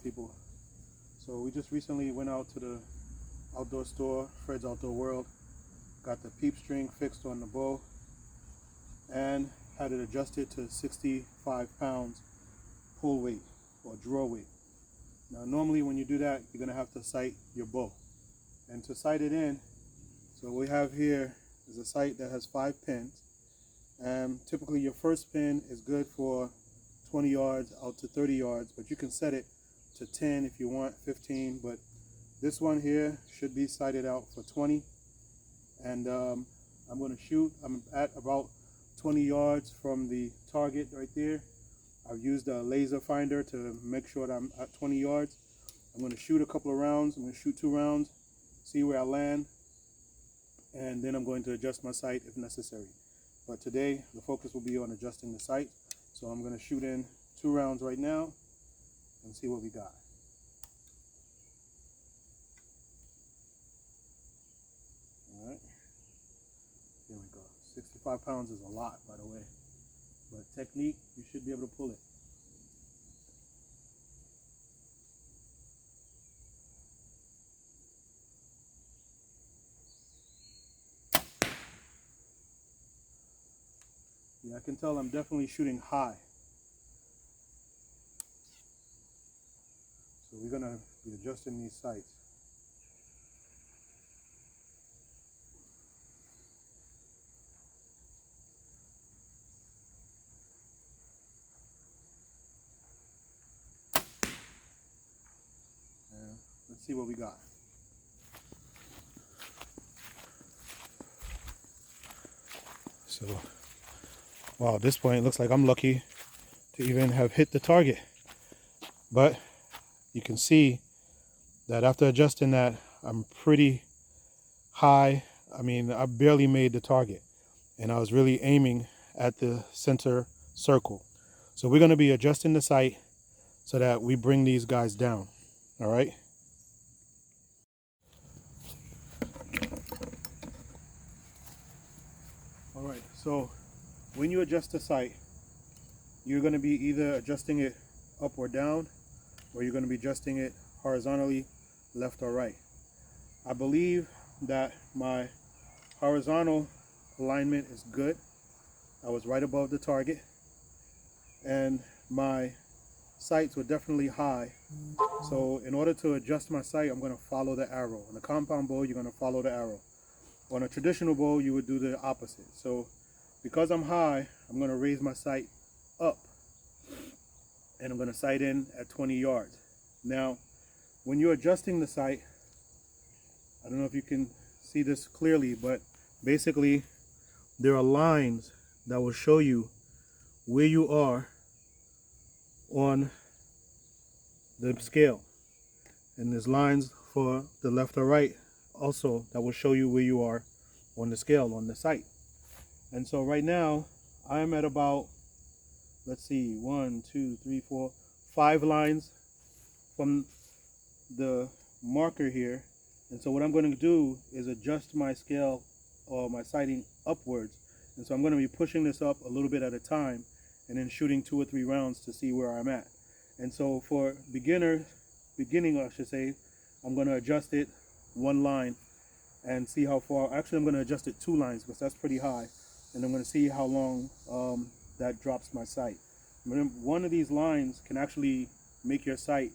people. So we just recently went out to the outdoor store, Fred's Outdoor World, got the peep string fixed on the bow and had it adjusted to 65 pounds pull weight or draw weight. Now normally when you do that, you're going to have to sight your bow. And to sight it in, so what we have here is a sight that has 5 pins. And typically your first pin is good for 20 yards out to 30 yards, but you can set it to 10 if you want, 15, but this one here should be sighted out for 20. And I'm going to shoot. I'm at about 20 yards from the target right there. I've used a laser finder to make sure that I'm at 20 yards. I'm going to shoot a couple of rounds. I'm going to shoot 2 rounds, see where I land, and then I'm going to adjust my sight if necessary. But today the focus will be on adjusting the sight. So I'm going to shoot in 2 rounds right now and see what we got. All right, here we go. 65 pounds is a lot, by the way, but technique, you should be able to pull it. Yeah, I can tell I'm definitely shooting high. So we're gonna be adjusting these sights. Let's see what we got. So, wow, at this point it looks like I'm lucky to even have hit the target. But you can see that after adjusting that, I'm pretty high. I mean, I barely made the target, and I was really aiming at the center circle. So we're going to be adjusting the sight so that we bring these guys down. All right. All right. So when you adjust the sight, you're going to be either adjusting it up or down, or you're going to be adjusting it horizontally, left or right. I believe that my horizontal alignment is good. I was right above the target, and my sights were definitely high. So in order to adjust my sight, I'm going to follow the arrow. On a compound bow, you're going to follow the arrow. On a traditional bow, you would do the opposite. So because I'm high, I'm going to raise my sight up, and I'm going to sight in at 20 yards. Now, when you're adjusting the sight, I don't know if you can see this clearly, but basically there are lines that will show you where you are on the scale, and there's lines for the left or right also that will show you where you are on the scale, on the sight. And so right now I'm at about, let's see, 1, 2, 3, 4, 5 lines from the marker here. And so what I'm going to do is adjust my scale or my sighting upwards. And so I'm going to be pushing this up a little bit at a time and then shooting 2 or 3 rounds to see where I'm at. And so for beginning, I should say, I'm going to adjust it 1 line and see how far. Actually, I'm going to adjust it 2 lines because that's pretty high. And I'm going to see how long that drops my sight. One of these lines can actually make your sight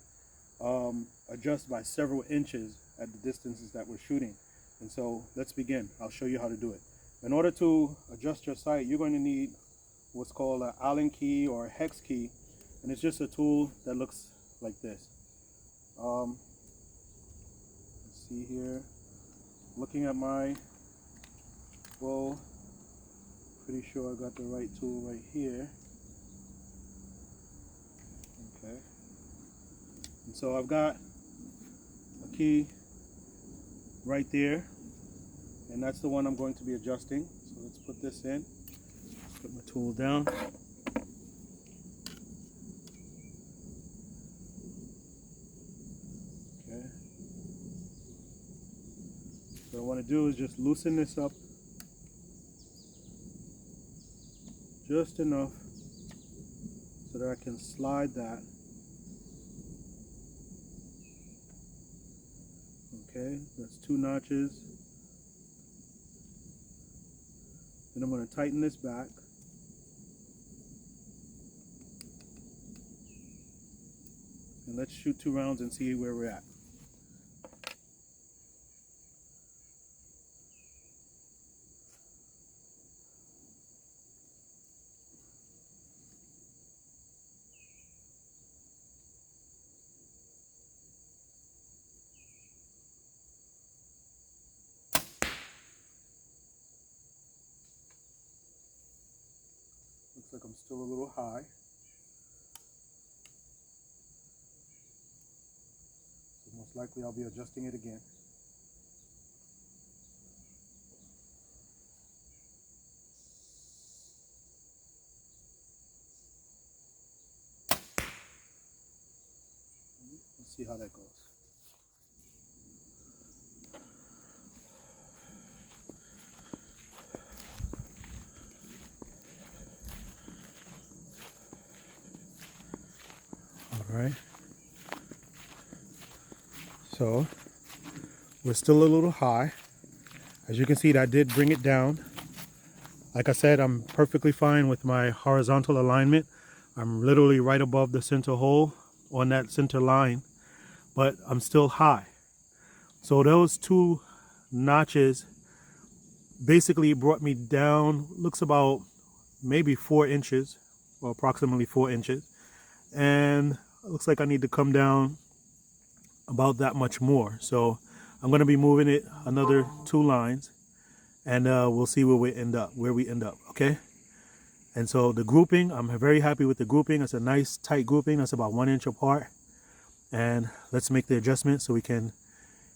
adjust by several inches at the distances that we're shooting. And so let's begin. I'll show you how to do it. In order to adjust your sight, you're going to need what's called an Allen key or a hex key, and it's just a tool that looks like this. Let's see here. Looking at my bow, pretty sure I got the right tool right here. Okay. And so I've got a key right there, and that's the one I'm going to be adjusting. So let's put this in. Put my tool down. Okay. So what I want to do is just loosen this up just enough so that I can slide that Okay, that's 2 notches. Then I'm going to tighten this back. And let's shoot 2 rounds and see where we're at. Looks like I'm still a little high. So most likely I'll be adjusting it again. Let's see how that goes. All right. So we're still a little high. As you can see, that did bring it down. Like I said, I'm perfectly fine with my horizontal alignment. I'm literally right above the center hole on that center line, but I'm still high. So those 2 notches basically brought me down, looks about maybe 4 inches, or approximately 4 inches. And it looks like I need to come down about that much more. So I'm going to be moving it another 2 lines, and we'll see where we end up, okay? And so the grouping, I'm very happy with the grouping. It's a nice tight grouping. That's about 1 inch apart. And let's make the adjustment so we can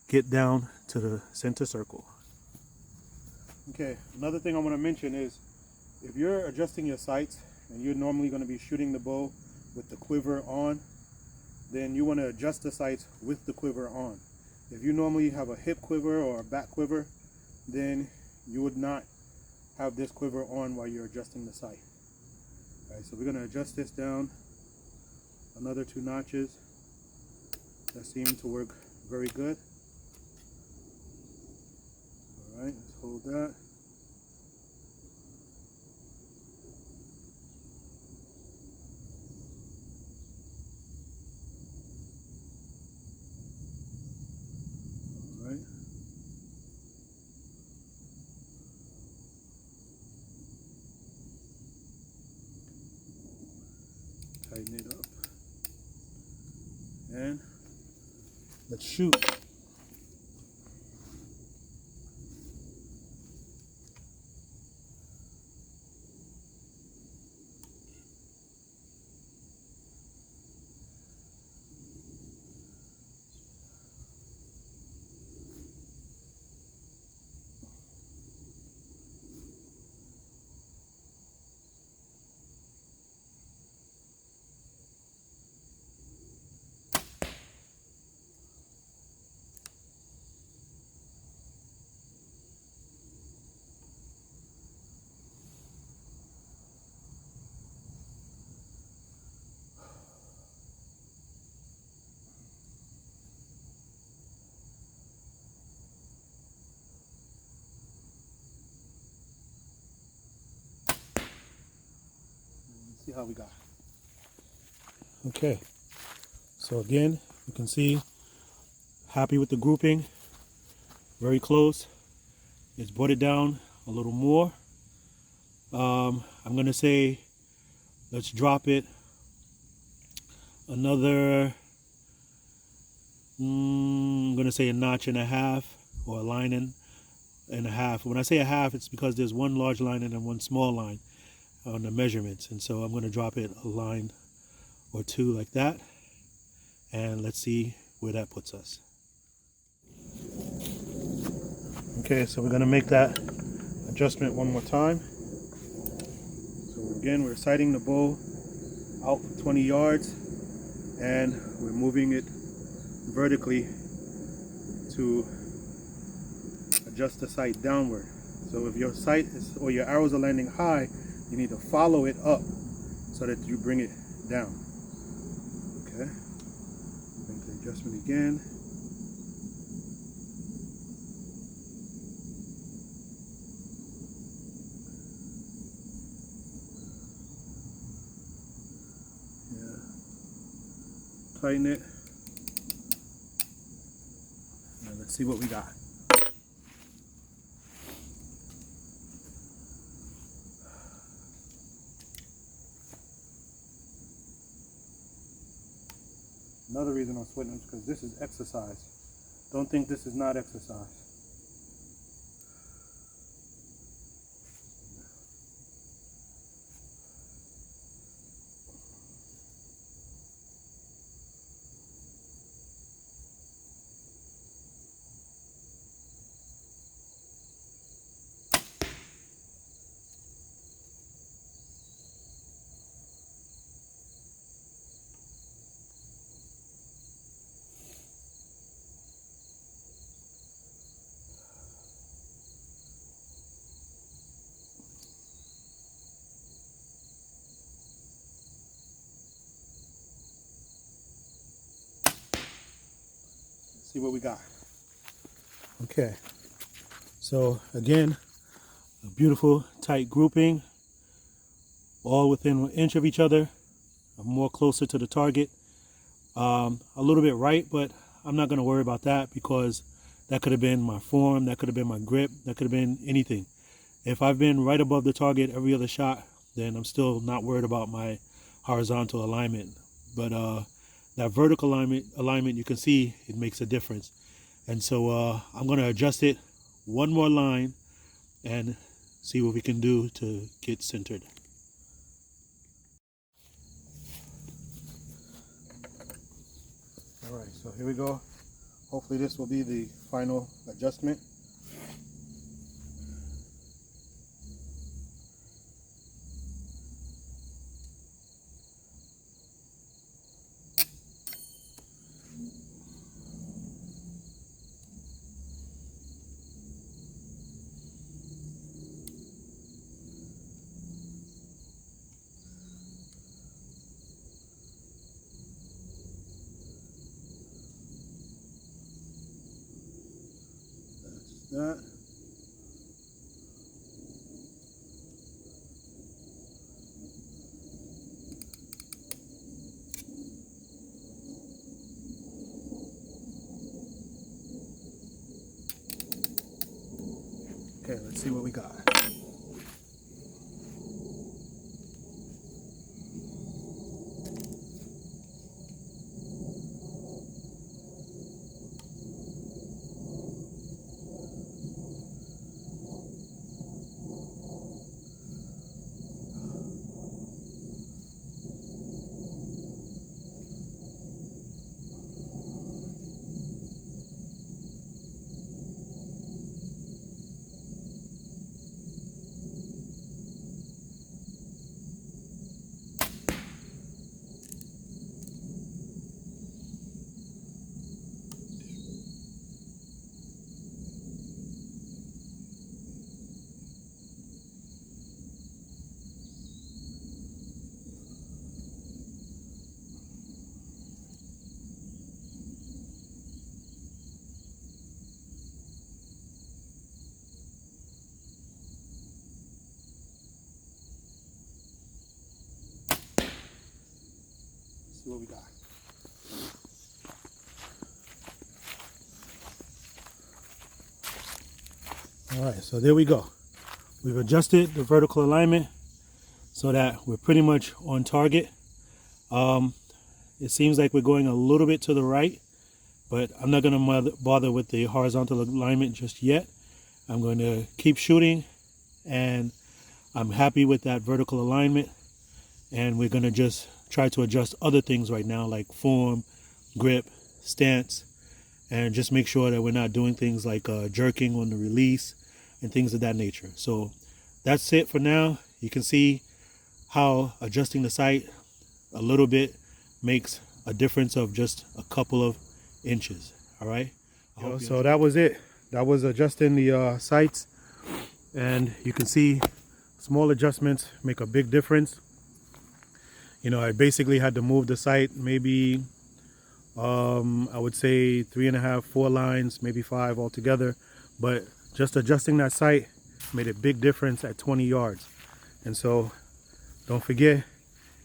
get down to the center circle. Okay, another thing I want to mention is if you're adjusting your sights and you're normally going to be shooting the bow with the quiver on, then you want to adjust the sights with the quiver on. If you normally have a hip quiver or a back quiver, then you would not have this quiver on while you're adjusting the sight. All right, so we're going to adjust this down another 2 notches. That seemed to work very good. All right, let's hold that. All right. Tighten it up. And let's shoot. See how we got. Okay, so again, you can see, happy with the grouping, very close. It's brought it down a little more. I'm gonna say let's drop it another, I'm gonna say 1.5 notches or a line and a half. When I say a half, it's because there's 1 large line and then 1 small line on the measurements, and so I'm going to drop it a line or 2 like that, and let's see where that puts us. Okay, so we're going to make that adjustment one more time. So again, we're sighting the bow out 20 yards and we're moving it vertically to adjust the sight downward. So if your sight is, or your arrows are landing high, you need to follow it up so that you bring it down. Okay, make the adjustment again. tighten it. And let's see what we got. Another reason I'm sweating is because this is exercise. Don't think this is not exercise. See what we got. Okay, so again, a beautiful tight grouping, all within 1 inch of each other. I'm more closer to the target, a little bit right, but I'm not going to worry about that because that could have been my form, that could have been my grip, that could have been anything. If I've been right above the target every other shot, then I'm still not worried about my horizontal alignment. But that vertical alignment, you can see it makes a difference. And so I'm going to adjust it one more line and see what we can do to get centered. All right, so here we go. Hopefully this will be the final adjustment. That. Okay, let's see what we got. See what we got. All right, so there we go. We've adjusted the vertical alignment so that we're pretty much on target. It seems like we're going a little bit to the right, but I'm not going to bother with the horizontal alignment just yet. I'm going to keep shooting, and I'm happy with that vertical alignment, and we're going to just try to adjust other things right now, like form, grip, stance, and just make sure that we're not doing things like jerking on the release and things of that nature. So that's it for now. You can see how adjusting the sight a little bit makes a difference of just a couple of inches. All right, so that was it. That was adjusting the sights, and you can see small adjustments make a big difference. You know, I basically had to move the sight maybe I would say 3.5, 4 lines, maybe 5 altogether, but just adjusting that sight made a big difference at 20 yards. And so don't forget,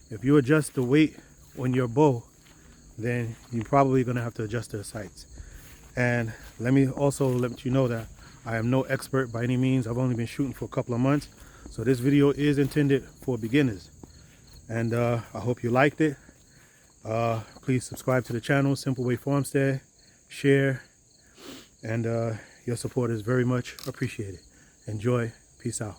if you adjust the weight on your bow, then you're probably going to have to adjust the sights. And let me also let you know that I am no expert by any means. I've only been shooting for a couple of months, so this video is intended for beginners. And I hope you liked it. Please subscribe to the channel, Simple Way Farmstead, share, and your support is very much appreciated. Enjoy. Peace out.